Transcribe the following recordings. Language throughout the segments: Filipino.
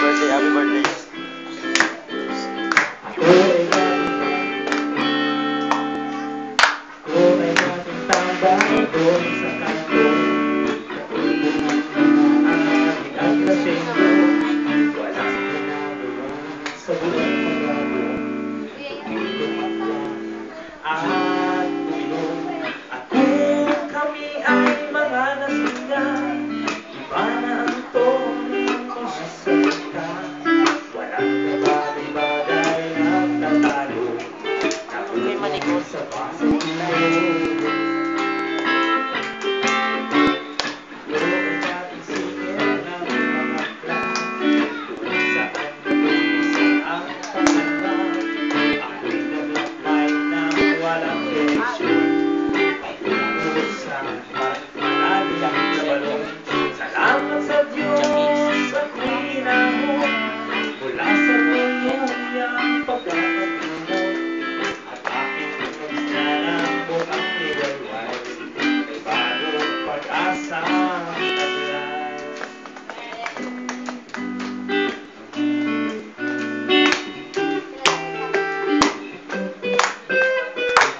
birthday, happy birthday. Ako ay dating tambay doon sa kanto. Natulungan ng adik at lasenggo. Walang ginagawa sa buong magabo. Lumakla at uminom. At kung kami ay mga nasingan, iba na ang tono ng mga salita. Walang bagay-bagay na tatalo. Nakulong sa pasok na salamat sa Diyos at pinahon mula sa tuyong pagkakabunod at aking pagsanang bukang niwalwal may bagong pag-asa taglay.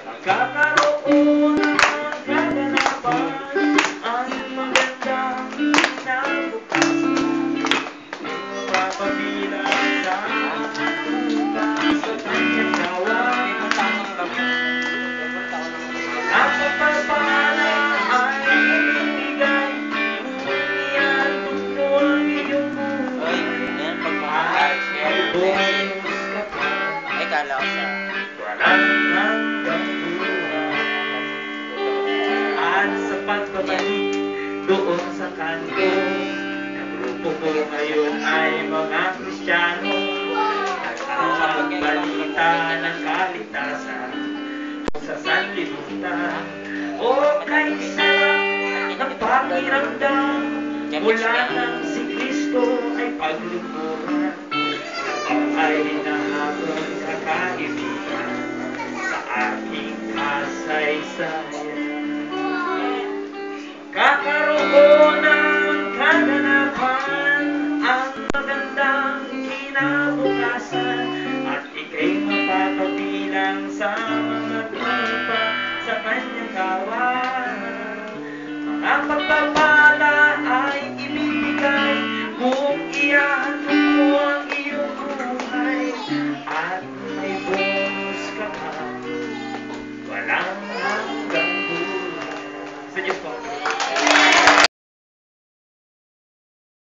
Magkakaroon ng kaganapan ang magandang kinabukasan. Mapapabilang sa bukas sa kanyang gawa. Ang pagpapala ay ibibigay kung iyan mo ang iyong buhay. At bonus ka pa. Walang hanggang buhay. At sa pagbabalik doon sa kanto, ang grupo ko ngayon ay mga Kristiyano. Nagpapagbalita ng kaligtasan sa sanlibutan. O kay sarap ng pakiramdam mula nang si Kristo ay paglingkuran. Ay hinahabol sa kaibigan sa aking kasaysayan.